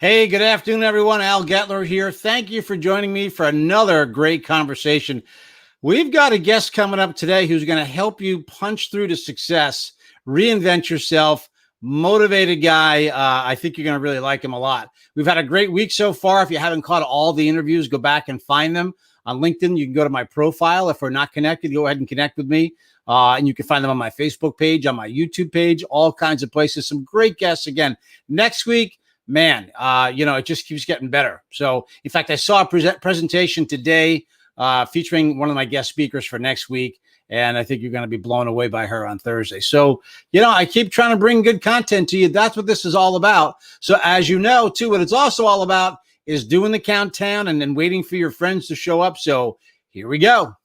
Hey, good afternoon, everyone. Al Getler here. Thank you for joining me for another great conversation. We've got a guest coming up today who's going to help you punch through to success, reinvent yourself, motivated guy. I think you're going to really like him a lot. We've had a great week so far. If you haven't caught all the interviews, go back and find them on LinkedIn. You can go to my profile. If we're not connected, go ahead and connect with me. And you can find them on my Facebook page, on my YouTube page, all kinds of places. Some great guests again. Next week, man, it just keeps getting better. So, in fact, I saw a presentation today featuring one of my guest speakers for next week, and I think you're going to be blown away by her on Thursday. So, I keep trying to bring good content to you. That's what this is all about. So, as you know, too, what it's also all about is doing the countdown and then waiting for your friends to show up. So, here we go.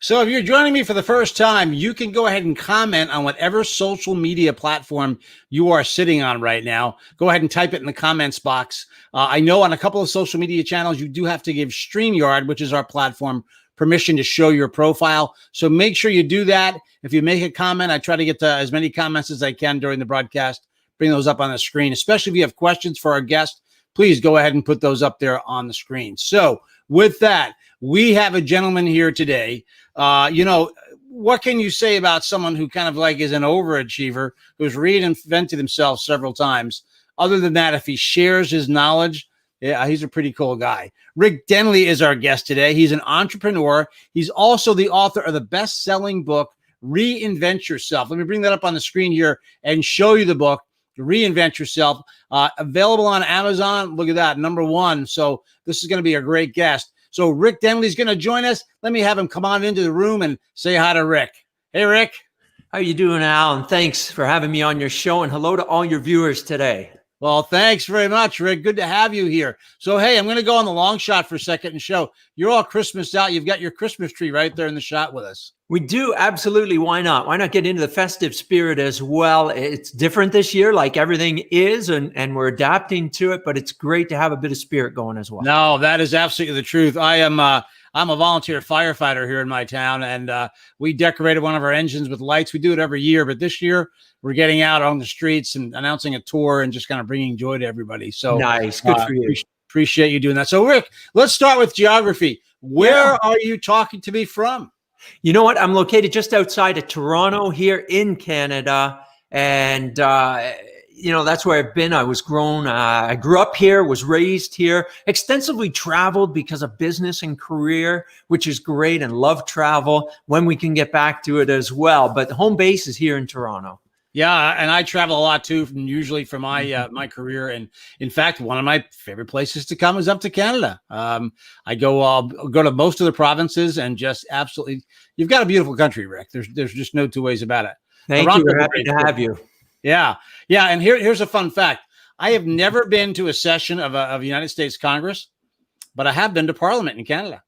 So if you're joining me for the first time, you can go ahead and comment on whatever social media platform you are sitting on right now. Go ahead and type it in the comments box. I know on a couple of social media channels, you do have to give StreamYard, which is our platform, permission to show your profile. So make sure you do that. If you make a comment, I try to get to as many comments as I can during the broadcast, bring those up on the screen, especially if you have questions for our guest. Please go ahead and put those up there on the screen. So with that, we have a gentleman here today. What can you say about someone who kind of like is an overachiever, who's reinvented himself several times? Other than that, if he shares his knowledge, yeah, he's a pretty cool guy. Rick Denley is our guest today. He's an entrepreneur. He's also the author of the best-selling book, Reinvent Yourself. Let me bring that up on the screen here and show you the book, Reinvent Yourself. Available on Amazon. Look at that, #1. So this is going to be a great guest. So Rick Denley is going to join us. Let me have him come on into the room and say hi to Rick. Hey, Rick. How you doing, Al? And thanks for having me on your show. And hello to all your viewers today. Well, thanks very much, Rick. Good to have you here. So, hey, I'm going to go on the long shot for a second and show you're all Christmased out. You've got your Christmas tree right there in the shot with us. We do. Absolutely. Why not? Why not get into the festive spirit as well? It's different this year, like everything is, and we're adapting to it, but it's great to have a bit of spirit going as well. No, that is absolutely the truth. I'm a volunteer firefighter here in my town, and we decorated one of our engines with lights. We do it every year, but this year we're getting out on the streets and announcing a tour and just kind of bringing joy to everybody. So nice. Good for you. Appreciate you doing that. So, Rick, let's start with geography. Where are you talking to me from? You know what? I'm located just outside of Toronto here in Canada. And, that's where I've been. I was grown. I grew up here, was raised here, extensively traveled because of business and career, which is great, and love travel when we can get back to it as well. But the home base is here in Toronto. Yeah, and I travel a lot too, usually for my my career. And in fact, one of my favorite places to come is up to Canada. I go to most of the provinces and just absolutely, you've got a beautiful country, Rick. There's just no two ways about it. Thank you. We're happy to have you. Yeah. And here's a fun fact. I have never been to a session of United States Congress, but I have been to Parliament in Canada.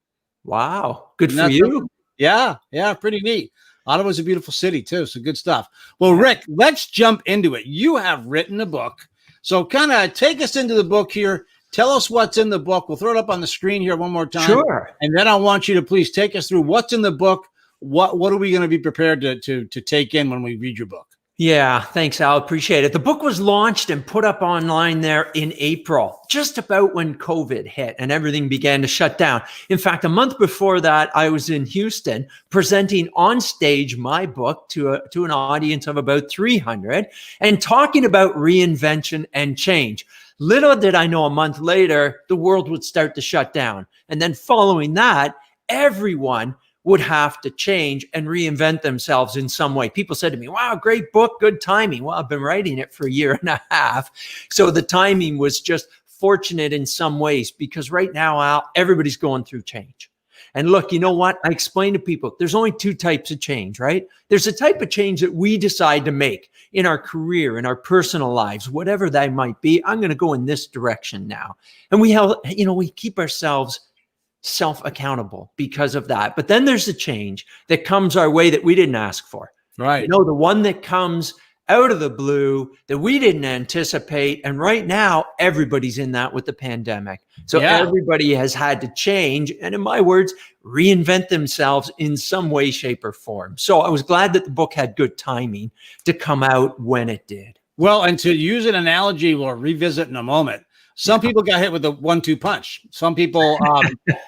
Wow, good for you. Yeah, pretty neat. Ottawa's a beautiful city too, so good stuff. Well, Rick, let's jump into it. You have written a book. So kind of take us into the book here. Tell us what's in the book. We'll throw it up on the screen here one more time. Sure. And then I want you to please take us through what's in the book. What are we going to be prepared to take in when we read your book? Yeah, thanks, Al. Appreciate it. The book was launched and put up online there in April, just about when COVID hit and everything began to shut down. In fact, a month before that, I was in Houston presenting on stage my book to an audience of about 300 and talking about reinvention and change. Little did I know a month later, the world would start to shut down. And then following that, everyone would have to change and reinvent themselves in some way. People said to me, wow, great book, good timing. Well, I've been writing it for a year and a half. So the timing was just fortunate in some ways, because right now, Al, everybody's going through change. And look, you know what? I explain to people, there's only two types of change, right? There's a type of change that we decide to make in our career, in our personal lives, whatever that might be. I'm going to go in this direction now. And we keep ourselves self-accountable because of that. But then there's a change that comes our way that we didn't ask for. Right. The one that comes out of the blue that we didn't anticipate. And right now, everybody's in that with the pandemic. So everybody has had to change. And in my words, reinvent themselves in some way, shape, or form. So I was glad that the book had good timing to come out when it did. Well, and to use an analogy we'll revisit in a moment, some people got hit with a 1-2 punch. Some people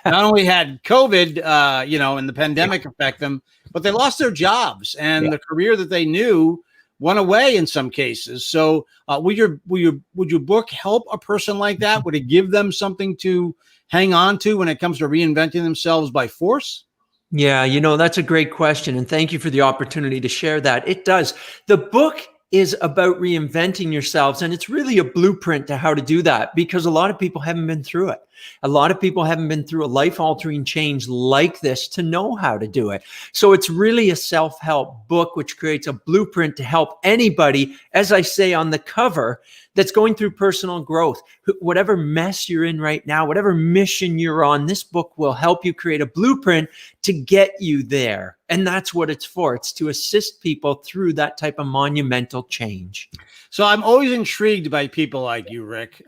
not only had COVID, and the pandemic affect them, but they lost their jobs and the career that they knew went away in some cases. So would your book help a person like that? Would it give them something to hang on to when it comes to reinventing themselves by force? Yeah, that's a great question. And thank you for the opportunity to share that. It does. The book is about reinventing yourselves. And it's really a blueprint to how to do that, because a lot of people haven't been through it. A lot of people haven't been through a life-altering change like this to know how to do it. So it's really a self-help book, which creates a blueprint to help anybody, as I say on the cover, that's going through personal growth. Whatever mess you're in right now, whatever mission you're on, this book will help you create a blueprint to get you there. And that's what it's for. It's to assist people through that type of monumental change. So I'm always intrigued by people like you, Rick.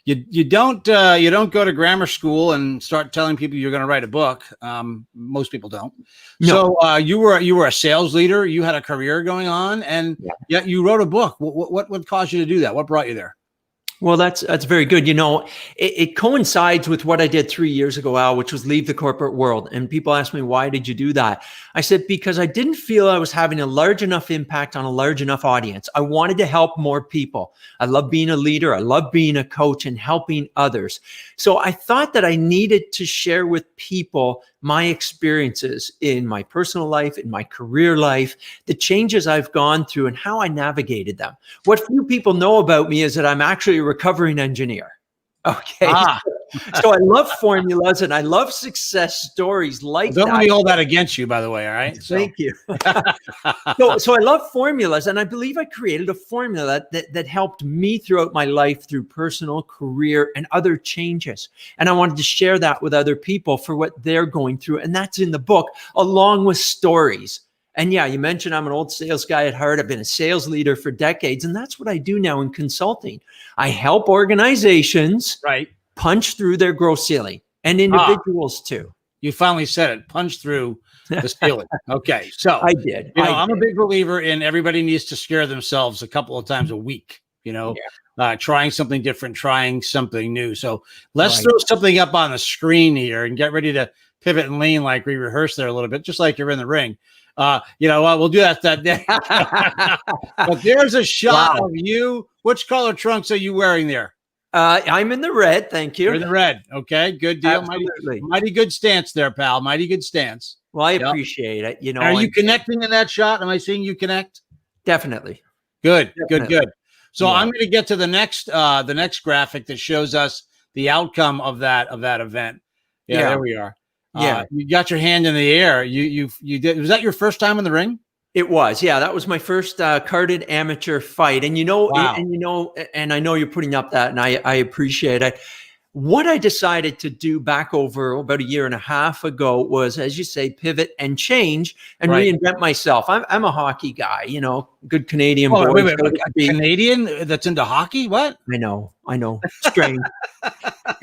You don't go to grammar school and start telling people you're going to write a book. Most people don't. No. So you were a sales leader. You had a career going on, and yet you wrote a book. What caused you to do that? What brought you there? Well, that's very good. It coincides with what I did 3 years ago, Al, which was leave the corporate world. And people ask me, why did you do that? I said, because I didn't feel I was having a large enough impact on a large enough audience. I wanted to help more people. I love being a leader. I love being a coach and helping others. So I thought that I needed to share with people my experiences in my personal life, in my career life, the changes I've gone through and how I navigated them. What few people know about me is that I'm actually a recovering engineer. Okay. So I love formulas and I love success stories like that. Don't let me hold that against you, by the way. All right. Thank you. So I love formulas, and I believe I created a formula that helped me throughout my life through personal, career, and other changes. And I wanted to share that with other people for what they're going through. And that's in the book, along with stories. And yeah, you mentioned I'm an old sales guy at heart. I've been a sales leader for decades, and that's what I do now in consulting. I help organizations punch through their growth ceiling, and individuals too. You finally said it. Punch through the ceiling. Okay. So I did. I'm a big believer in everybody needs to scare themselves a couple of times a week, trying something different, trying something new. So let's throw something up on the screen here and get ready to pivot and lean like we rehearsed there a little bit, just like you're in the ring. We'll do that day. But there's a shot of you. Which color trunks are you wearing there? I'm in the red. Thank you. You're in the red. Okay, good deal. Mighty good stance there, pal. Mighty good stance. Well, I appreciate it. Are you connecting in that shot? Am I seeing you connect? Definitely. Good. So I'm going to get to the next graphic that shows us the outcome of that event. Yeah, there we are. You got your hand in the air. You did. Was that your first time in the ring? It was. Yeah, that was my first carded amateur fight. And and I know you're putting up that, and I appreciate it. What I decided to do back over about a year and a half ago was, as you say, pivot and change and reinvent myself. I'm a hockey guy, good Canadian boy. Wait, Canadian that's into hockey? What? I know. Strange.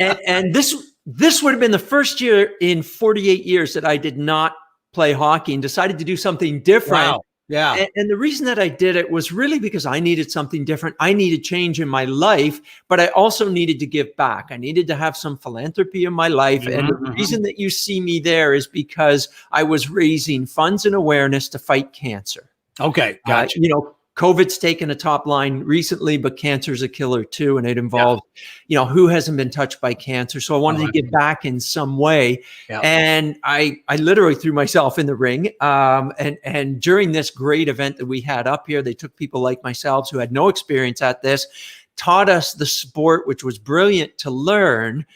and this would have been the first year in 48 years that I did not play hockey and decided to do something different Yeah. And the reason that I did it was really because I needed something different. I needed change in my life, but I also needed to give back. I needed to have some philanthropy in my life. And the reason that you see me there is because I was raising funds and awareness to fight cancer. Okay. Gotcha. COVID's taken a top line recently, but cancer is a killer too. And it involved, who hasn't been touched by cancer? So I wanted to give back in some way. Yeah. And I literally threw myself in the ring. And during this great event that we had up here, they took people like myself who had no experience at this, taught us the sport, which was brilliant to learn,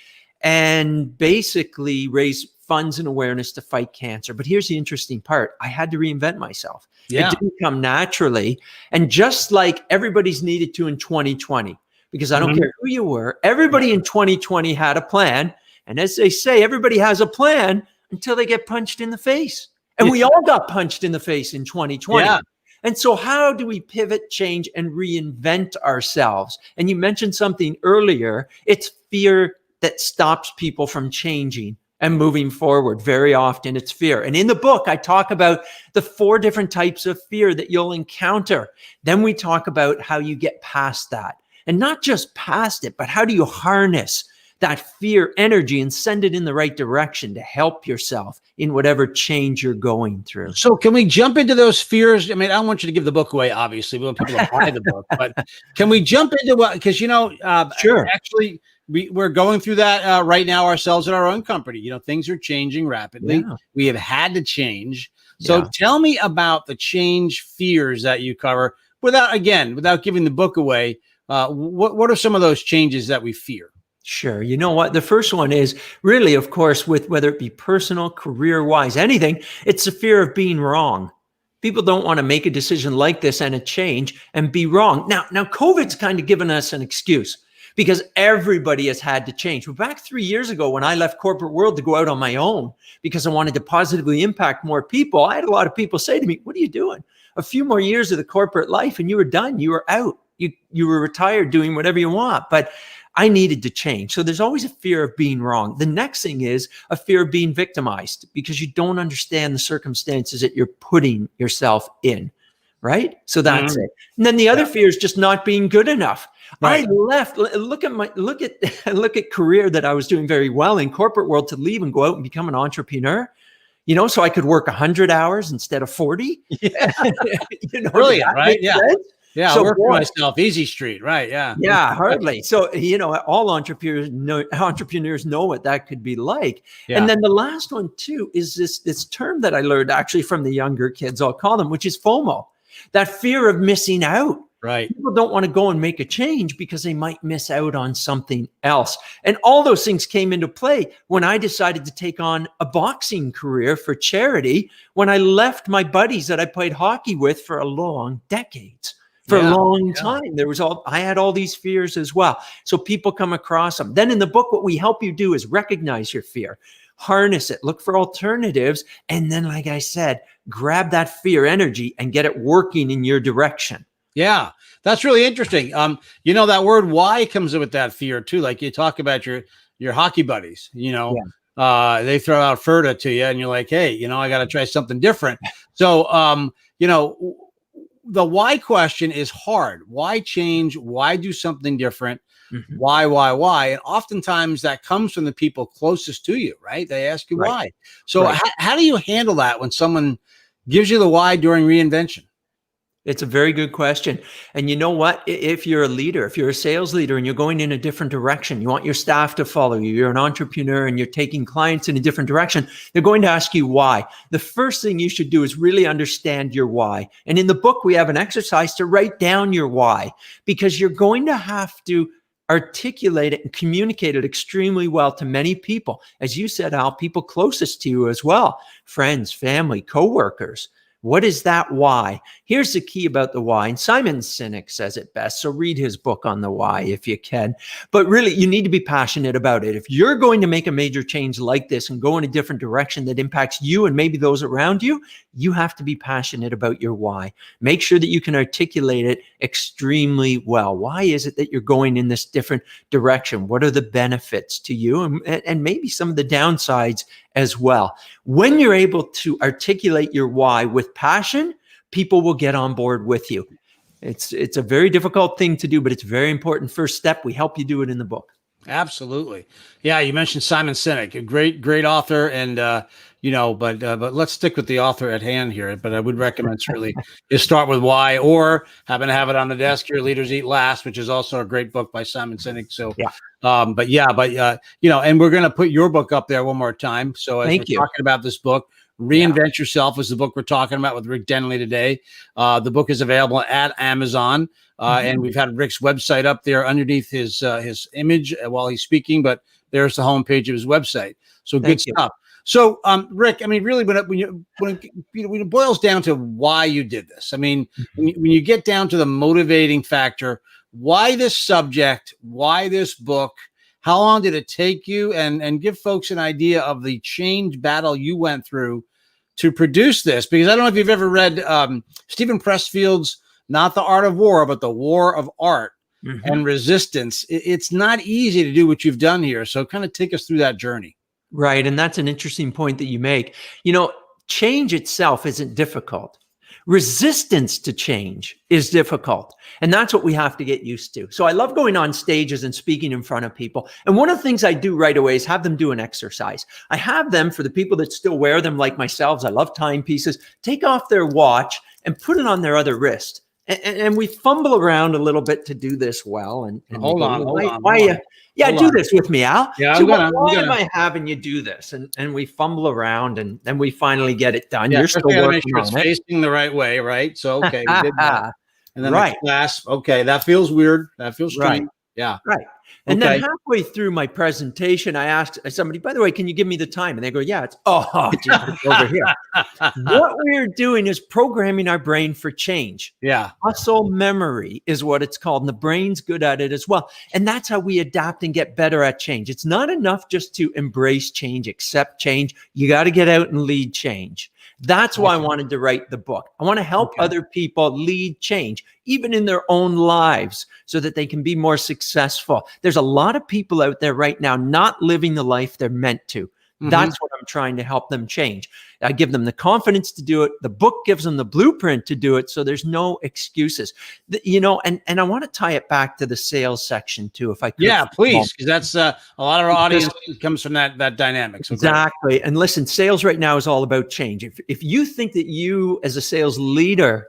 and basically raise funds and awareness to fight cancer. But here's the interesting part. I had to reinvent myself. Yeah. It didn't come naturally. And just like everybody's needed to in 2020, because I don't care who you were, everybody in 2020 had a plan. And as they say, everybody has a plan until they get punched in the face. And we all got punched in the face in 2020. Yeah. And so how do we pivot, change, and reinvent ourselves? And you mentioned something earlier. It's fear that stops people from changing and moving forward. Very often it's fear. And in the book, I talk about the 4 different types of fear that you'll encounter. Then we talk about how you get past that. And not just past it, but how do you harness that fear energy and send it in the right direction to help yourself in whatever change you're going through. So can we jump into those fears? I mean, I don't want you to give the book away, obviously. We want people to buy the book. But can we jump into what? Because, Sure. Actually, we're going through that right now ourselves in our own company. Things are changing rapidly. Yeah. We have had to change. So tell me about the change fears that you cover without giving the book away. What are some of those changes that we fear? Sure. You know what? The first one is really, of course, with whether it be personal, career-wise, anything, it's the fear of being wrong. People don't want to make a decision like this and a change and be wrong. Now COVID's kind of given us an excuse, because everybody has had to change. But back 3 years ago, when I left corporate world to go out on my own because I wanted to positively impact more people, I had a lot of people say to me, "What are you doing? A few more years of the corporate life and you were done. You were out. You were retired doing whatever you want." But I needed to change. So there's always a fear of being wrong. The next thing is a fear of being victimized, because you don't understand the circumstances that you're putting yourself in. Right? So that's it. And then the other fear is just not being good enough. Right. I left. Look at career that I was doing very well in corporate world, to leave and go out and become an entrepreneur. So I could work 100 hours instead of 40. Yeah. Brilliant, right? Yeah. Sense? Yeah. So, I work for myself, easy street. Right. Yeah. Yeah, hardly. So, all entrepreneurs know what that could be like. Yeah. And then the last one too is this term that I learned actually from the younger kids, I'll call them, which is FOMO. That fear of missing out. Right. People don't want to go and make a change because they might miss out on something else. And all those things came into play when I decided to take on a boxing career for charity, when I left my buddies that I played hockey with for a long decades. For a long time, I had all these fears as well. So people come across them. Then in the book, what we help you do is recognize your fear, harness it, look for alternatives. And then, like I said, grab that fear energy and get it working in your direction. Yeah, that's really interesting. That word why comes with that fear too. Like you talk about your hockey buddies, they throw out Ferda to you and you're like, hey, I got to try something different. So, the why question is hard. Why change? Why do something different? Mm-hmm. Why? And oftentimes that comes from the people closest to you, right? They ask you why. So how do you handle that when someone gives you the why during reinvention? It's a very good question. And you know what? If you're a leader, if you're a sales leader and you're going in a different direction, you want your staff to follow you, you're an entrepreneur and you're taking clients in a different direction, they're going to ask you why. The first thing you should do is really understand your why. And in the book, we have an exercise to write down your why, because you're going to have to articulate it and communicate it extremely well to many people. As you said, Al, people closest to you as well, friends, family, coworkers. What is that why? Here's the key about the why. And Simon Sinek says it best. So read his book on the why if you can. But really, you need to be passionate about it. If you're going to make a major change like this and go in a different direction that impacts you and maybe those around you, you have to be passionate about your why. Make sure that you can articulate it extremely well. Why is it that you're going in this different direction? What are the benefits to you? And maybe some of the downsides as well. When you're able to articulate your why with passion, people will get on board with you. It's a very difficult thing to do, but it's a very important first step. We help you do it in the book. Absolutely. Yeah. You mentioned Simon Sinek, a great author. And, but let's stick with the author at hand here. But I would recommend certainly is Start With Why, or happen to have it on the desk here, Leaders Eat Last, which is also a great book by Simon Sinek. So, Yeah. and we're going to put your book up there one more time. So as Thank you. talking about this book, Reinvent Yourself is the book we're talking about with Rick Denley today. The book is available at Amazon. And we've had Rick's website up there underneath his image while he's speaking, but there's the homepage of his website. So good stuff. So, Rick, I mean, really, when it boils down to why you did this, I mean, when you get down to the motivating factor, why this subject, why this book, how long did it take you, and give folks an idea of the change battle you went through to produce this? Because I don't know if you've ever read Stephen Pressfield's Not the Art of War, but the War of Art and Resistance. It's not easy to do what you've done here. So kind of take us through that journey. Right. And that's an interesting point that you make. Change itself isn't difficult. Resistance to change is difficult. And that's what we have to get used to. So I love going on stages and speaking in front of people. And one of the things I do right away is have them do an exercise. I have them, for the people that still wear them like myself, I love timepieces, take off their watch and put it on their other wrist. And we fumble around a little bit to do this well. And hold on. Do this with me, Al. Yeah, so why am I having you do this? And we fumble around, and then we finally get it done. Yeah, you're still working it's on it. facing the right way, right? So okay, we did that. And then the clasp. Okay, that feels weird. That feels strange. Yeah. Right. And then halfway through my presentation, I asked somebody, by the way, can you give me the time? And they go, yeah, it's over here. What we're doing is programming our brain for change. Yeah. Muscle memory is what it's called. And the brain's good at it as well. And that's how we adapt and get better at change. It's not enough just to embrace change, accept change. You got to get out and lead change. That's why I wanted to write the book. I want to help other people lead change, even in their own lives, so that they can be more successful. There's a lot of people out there right now not living the life they're meant to. That's what I'm trying to help them change. I give them the confidence to do it. The book gives them the blueprint to do it. So there's no excuses, and I want to tie it back to the sales section too, if I could. Yeah, please. Because that's a lot of our audience comes from that dynamic. So exactly. And listen, sales right now is all about change. If you think that you as a sales leader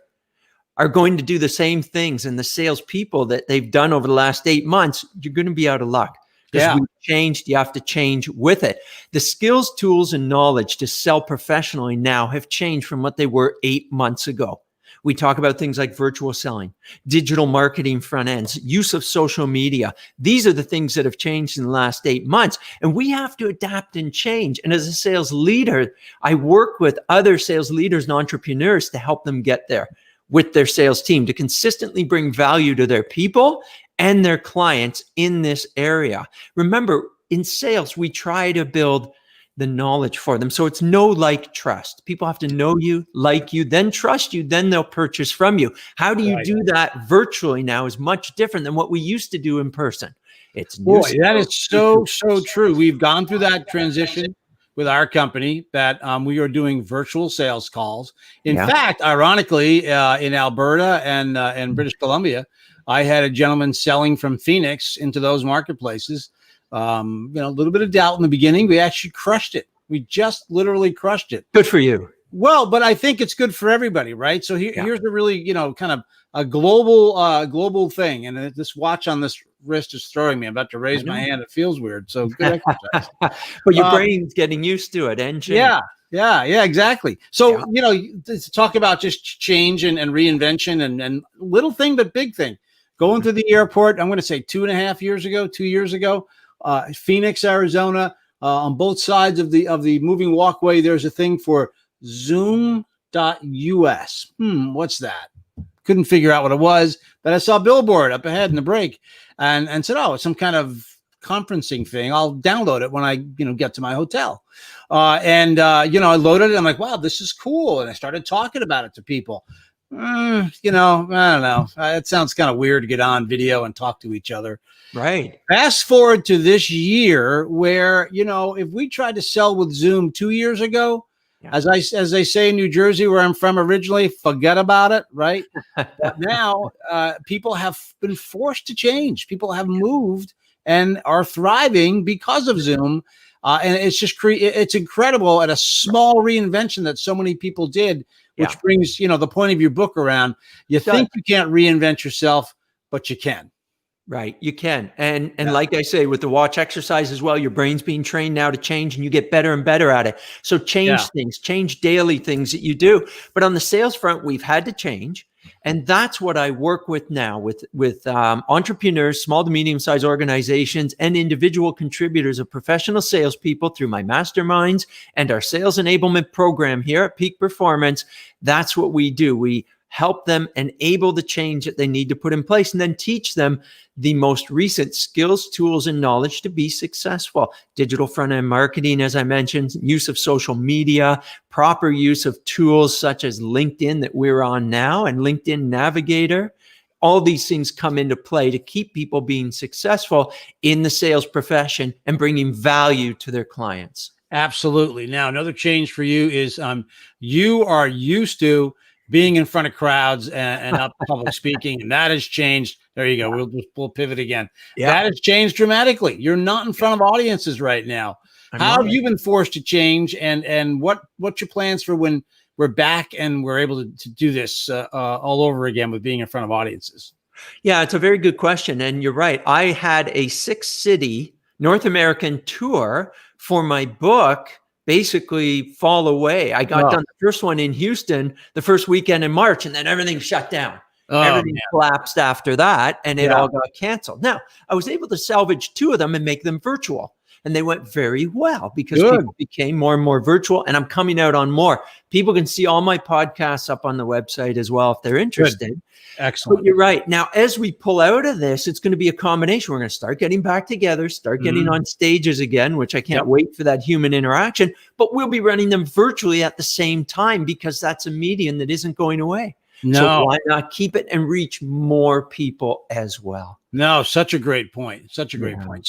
are going to do the same things and the salespeople that they've done over the last 8 months, you're going to be out of luck. Because we've changed, you have to change with it. The skills, tools, and knowledge to sell professionally now have changed from what they were 8 months ago. We talk about things like virtual selling, digital marketing front ends, use of social media. These are the things that have changed in the last 8 months. And we have to adapt and change. And as a sales leader, I work with other sales leaders and entrepreneurs to help them get there with their sales team, to consistently bring value to their people and their clients in this area. Remember, in sales, we try to build the knowledge for them. So it's know, like, trust. People have to know you, like you, then trust you, then they'll purchase from you. How do you do that virtually now is much different than what we used to do in person. It's that is so true. We've gone through that transition with our company that we are doing virtual sales calls. In fact, ironically, in Alberta and British Columbia, I had a gentleman selling from Phoenix into those marketplaces. A little bit of doubt in the beginning. We actually crushed it. We just literally crushed it. Good for you. Well, but I think it's good for everybody, right? So here's a really, kind of a global thing. And this watch on this wrist is throwing me. I'm about to raise my hand. It feels weird. So good exercise. But your brain's getting used to it and change. Yeah, exactly. So, to talk about just change and reinvention and little thing, but big thing. Going through the airport, I'm going to say 2 years ago, Phoenix, Arizona, on both sides of the moving walkway, there's a thing for Zoom.us. What's that? Couldn't figure out what it was, but I saw a billboard up ahead in the break and said, oh, it's some kind of conferencing thing. I'll download it when I, get to my hotel. I loaded it. I'm like, wow, this is cool. And I started talking about it to people. I don't know. It sounds kind of weird to get on video and talk to each other. Right. Fast forward to this year where, if we tried to sell with Zoom 2 years ago, As they say in New Jersey, where I'm from originally, forget about it, right? But now people have been forced to change. People have moved and are thriving because of Zoom. And it's just it's incredible at a small reinvention that so many people did, which brings, the point of your book around. You think you can't reinvent yourself, but you can. Right. You can. And like I say, with the watch exercise as well, your brain's being trained now to change and you get better and better at it. So change things, change daily things that you do. But on the sales front, we've had to change. And that's what I work with now with entrepreneurs, small to medium-sized organizations, and individual contributors of professional salespeople through my masterminds and our sales enablement program here at Peak Performance. That's what we do. We help them enable the change that they need to put in place and then teach them the most recent skills, tools, and knowledge to be successful. Digital front-end marketing, as I mentioned, use of social media, proper use of tools such as LinkedIn that we're on now and LinkedIn Navigator. All these things come into play to keep people being successful in the sales profession and bringing value to their clients. Absolutely. Now, another change for you is you are used to being in front of crowds and up public speaking, and that has changed. There you go. We'll pivot again. That has changed dramatically. You're not in front of audiences right now. How have you been forced to change, and what's your plans for when we're back and we're able to do this all over again with being in front of audiences? Yeah, it's a very good question. And you're right. I had a 6-city North American tour for my book basically fall away. I got done the first one in Houston the first weekend in March, and then everything shut down. Everything collapsed after that, and it all got canceled. Now, I was able to salvage 2 of them and make them virtual. And they went very well because people became more and more virtual, and I'm coming out on more. People can see all my podcasts up on the website as well if they're interested. Good. Excellent. But you're right. Now, as we pull out of this, it's going to be a combination. We're going to start getting back together, start getting on stages again, which I can't wait for that human interaction. But we'll be running them virtually at the same time because that's a medium that isn't going away. No. So why not keep it and reach more people as well? No, such a great point. Such a great point.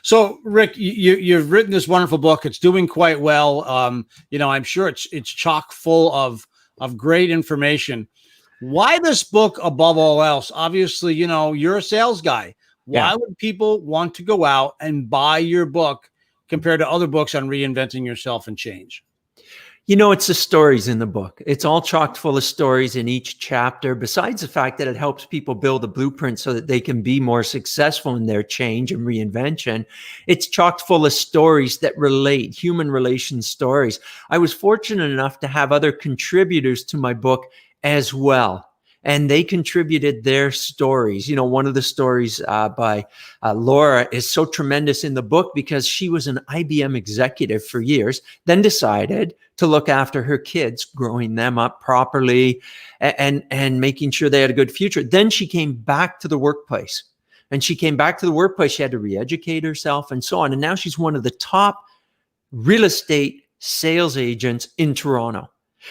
So Rick, you've written this wonderful book. It's doing quite well. I'm sure it's chock full of great information. Why this book above all else? Obviously, you're a sales guy. Why would people want to go out and buy your book compared to other books on reinventing yourself and change? It's the stories in the book. It's all chock full of stories in each chapter, besides the fact that it helps people build a blueprint so that they can be more successful in their change and reinvention. It's chock full of stories that relate, human relation stories. I was fortunate enough to have other contributors to my book as well. And they contributed their stories. One of the stories by Laura is so tremendous in the book because she was an IBM executive for years, then decided to look after her kids, growing them up properly and making sure they had a good future. Then she came back to the workplace. And she came back to the workplace. She had to re-educate herself and so on. And now she's one of the top real estate sales agents in Toronto.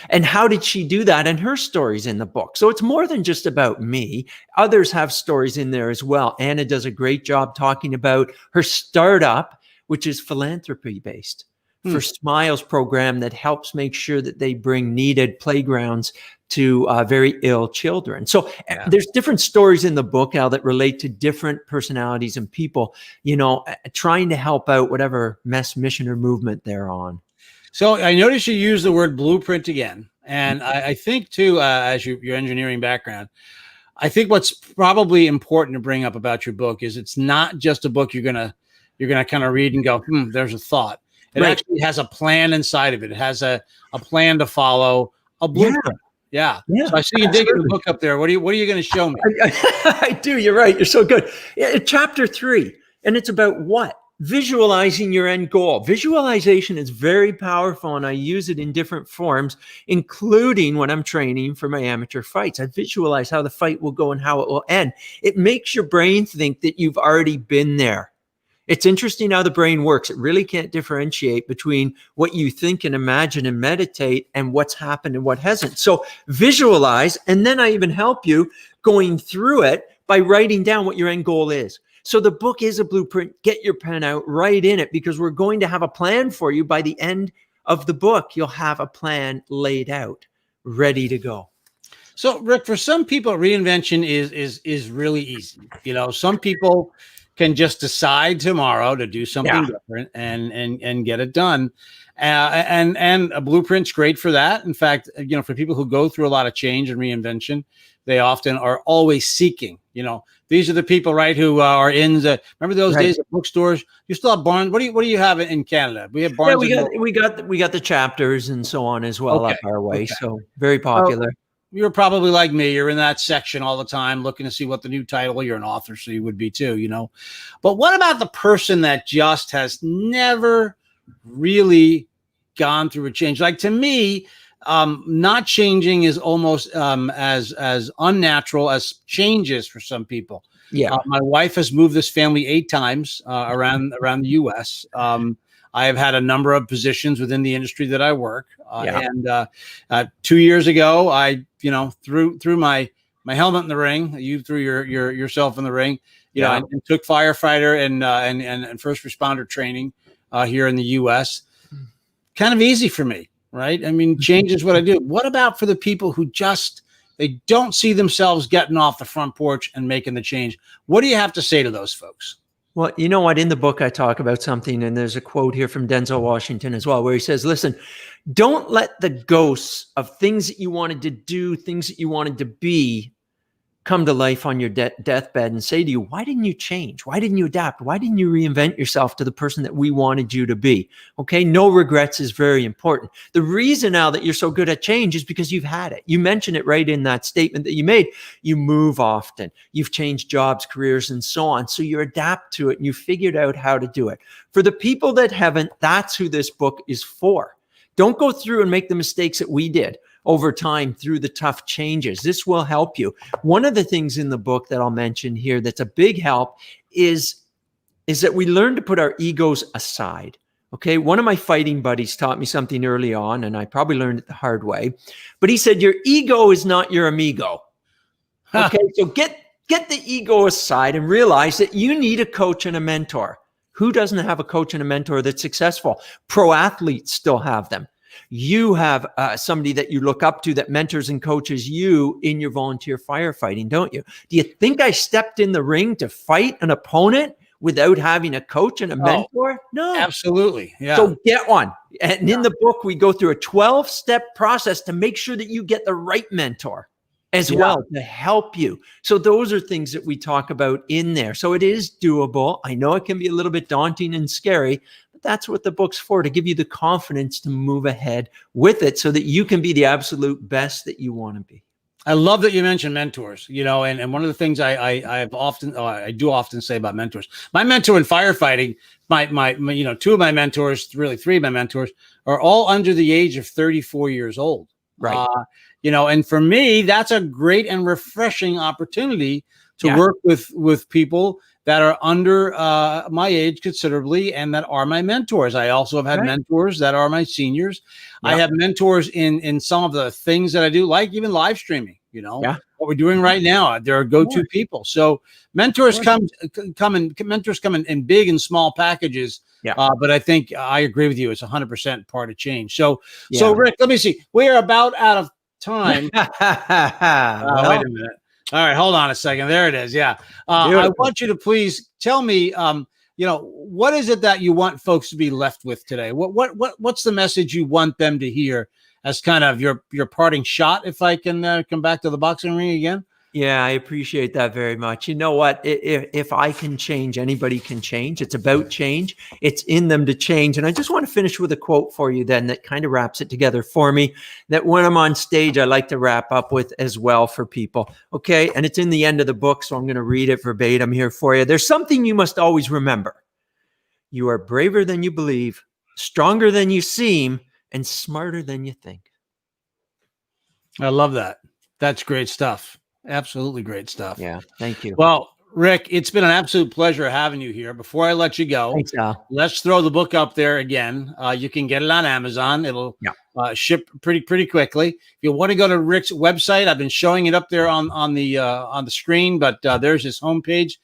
And how did she do that? And her story's in the book. So it's more than just about me. Others have stories in there as well. Anna does a great job talking about her startup, which is philanthropy based for Smiles program that helps make sure that they bring needed playgrounds to very ill children. So there's different stories in the book, Al, that relate to different personalities and people, trying to help out whatever mission or movement they're on. So I noticed you use the word blueprint again. And I think too, as your engineering background, I think what's probably important to bring up about your book is it's not just a book you're gonna kind of read and go, there's a thought. It actually has a plan inside of it. It has a plan to follow, a blueprint. Yeah. So I see you digging the book up there. What are you going to show me? I do. You're right. You're so good. Chapter 3, and it's about what? Visualizing your end goal. Visualization is very powerful, and I use it in different forms, including when I'm training for my amateur fights. I visualize how the fight will go and how it will end. It makes your brain think that you've already been there. It's interesting how the brain works. It really can't differentiate between what you think and imagine and meditate and what's happened and what hasn't. So visualize, and then I even help you going through it by writing down what your end goal is. So the book is a blueprint. Get your pen out, write in it, because we're going to have a plan for you by the end of the book, you'll have a plan laid out, ready to go. So, Rick, for some people, reinvention is really easy. Some people can just decide tomorrow to do something different and get it done. And a blueprint's great for that. In fact, for people who go through a lot of change and reinvention, they often are always seeking. These are the people, right, who are in the. Remember those days at bookstores? You still have Barnes. What do you have in Canada? We have Barnes. Yeah, we got the chapters and so on as well up our way. Okay. So very popular. You're probably like me. You're in that section all the time looking to see what the new title. You're an author, so you would be too, But what about the person that just has never really gone through a change? Like, to me, not changing is almost as unnatural as changes for some people. Yeah. My wife has moved this family 8 times around the U.S. I have had a number of positions within the industry that I work. And 2 years ago, I, threw my helmet in the ring. You threw yourself in the ring, and took firefighter and first responder training here in the U.S. Kind of easy for me, right? I mean, change is what I do. What about for the people who they don't see themselves getting off the front porch and making the change? What do you have to say to those folks? Well, you know what? In the book, I talk about something, and there's a quote here from Denzel Washington as well, where he says, listen, don't let the ghosts of things that you wanted to do, things that you wanted to be, come to life on your deathbed and say to you, why didn't you change? Why didn't you adapt? Why didn't you reinvent yourself to the person that we wanted you to be? Okay. No regrets is very important. The reason now that you're so good at change is because you've had it. You mentioned it right in that statement that you made. You move often, you've changed jobs, careers, and so on. So you adapt to it and you figured out how to do it. For the people that haven't, that's who this book is for. Don't go through and make the mistakes that we did over time through the tough changes. This will help you. One of the things in the book that I'll mention here that's a big help is that we learn to put our egos aside. Okay. One of my fighting buddies taught me something early on, and I probably learned it the hard way, but he said, your ego is not your amigo. Okay. So get the ego aside and realize that you need a coach and a mentor. Who doesn't have a coach and a mentor that's successful? Pro athletes still have them. You have somebody that you look up to that mentors and coaches you in your volunteer firefighting, don't you? Do you think I stepped in the ring to fight an opponent without having a coach and a mentor? No. Absolutely. Yeah. So get one. And in the book, we go through a 12-step process to make sure that you get the right mentor as well to help you. So those are things that we talk about in there. So it is doable. I know it can be a little bit daunting and scary, but that's what the book's for, to give you the confidence to move ahead with it so that you can be the absolute best that you want to be. I love that you mentioned mentors, and one of the things I do often say about mentors, my mentor in firefighting, my 2 of my mentors, really 3 of my mentors, are all under the age of 34 years old. Right. And for me, that's a great and refreshing opportunity to work with people that are under my age considerably and that are my mentors. I also have had mentors that are my seniors. I have mentors in some of the things that I do, like even live streaming, what we're doing right now. There are go-to people. So mentors come in big and small packages. But I think I agree with you. It's 100% part of change. So Rick, let me see. We're about out of time. Wait a minute. All right, hold on a second. There it is. Yeah. I want you to please tell me, what is it that you want folks to be left with today? What's the message you want them to hear as kind of your parting shot? If I can come back to the boxing ring again. Yeah, I appreciate that very much. You know what? If I can change, anybody can change. It's about change. It's in them to change. And I just want to finish with a quote for you then that kind of wraps it together for me, that when I'm on stage, I like to wrap up with as well for people. Okay. And it's in the end of the book, so I'm going to read it verbatim here for you. There's something you must always remember. You are braver than you believe, stronger than you seem, and smarter than you think. I love that. That's great stuff. Absolutely great stuff. Yeah. Thank you. Well, Rick, it's been an absolute pleasure having you here. Before I let you go, thanks, Al. Let's throw the book up there again. You can get it on Amazon. It'll ship pretty quickly. If you want to go to Rick's website, I've been showing it up there on the screen, but there's his homepage.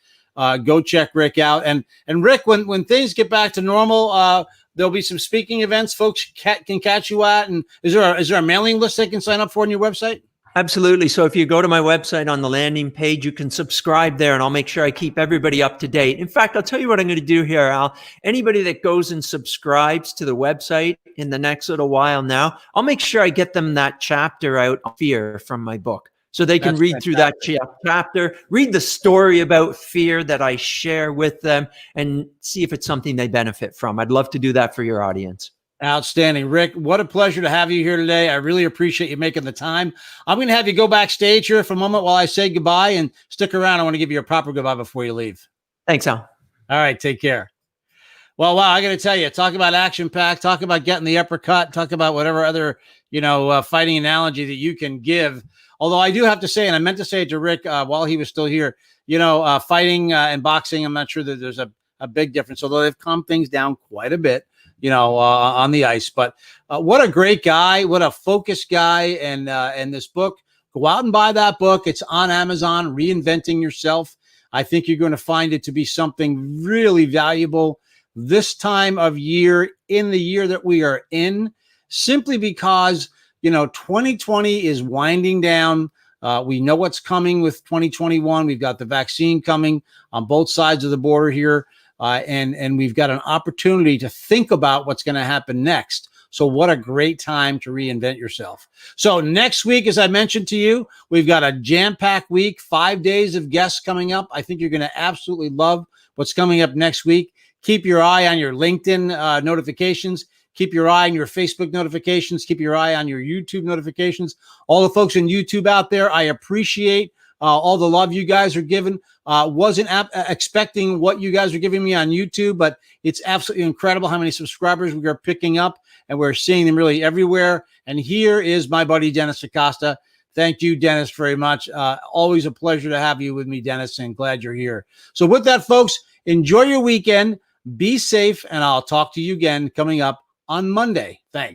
Go check Rick out. And Rick, when things get back to normal, there'll be some speaking events folks can catch you at. And is there a mailing list they can sign up for on your website? Absolutely. So if you go to my website on the landing page, you can subscribe there, and I'll make sure I keep everybody up to date. In fact, I'll tell you what I'm going to do here, Al. Anybody that goes and subscribes to the website in the next little while now, I'll make sure I get them that chapter out on fear from my book. So they can read through that chapter, read the story about fear that I share with them, and see if it's something they benefit from. I'd love to do that for your audience. Outstanding. Rick, what a pleasure to have you here today. I really appreciate you making the time. I'm going to have you go backstage here for a moment while I say goodbye, and stick around. I want to give you a proper goodbye before you leave. Thanks, Al. All right. Take care. Well, wow. I got to tell you, talk about action pack, talk about getting the uppercut, talk about whatever other, fighting analogy that you can give. Although I do have to say, and I meant to say it to Rick while he was still here, fighting and boxing, I'm not sure that there's a big difference, although they've calmed things down quite a bit, on the ice. But what a great guy, what a focused guy. And this book, go out and buy that book. It's on Amazon, Reinventing Yourself. I think you're going to find it to be something really valuable this time of year, in the year that we are in, simply because 2020 is winding down. We know what's coming with 2021. We've got the vaccine coming on both sides of the border here. And we've got an opportunity to think about what's going to happen next. So what a great time to reinvent yourself. So next week, as I mentioned to you, we've got a jam-packed week, 5 days of guests coming up. I think you're going to absolutely love what's coming up next week. Keep your eye on your LinkedIn notifications. Keep your eye on your Facebook notifications. Keep your eye on your YouTube notifications. All the folks on YouTube out there, I appreciate all the love you guys are giving. Wasn't expecting what you guys are giving me on YouTube, but it's absolutely incredible how many subscribers we are picking up, and we're seeing them really everywhere. And here is my buddy, Dennis Acosta. Thank you, Dennis, very much. Always a pleasure to have you with me, Dennis, and glad you're here. So with that, folks, enjoy your weekend. Be safe, and I'll talk to you again coming up on Monday. Thanks.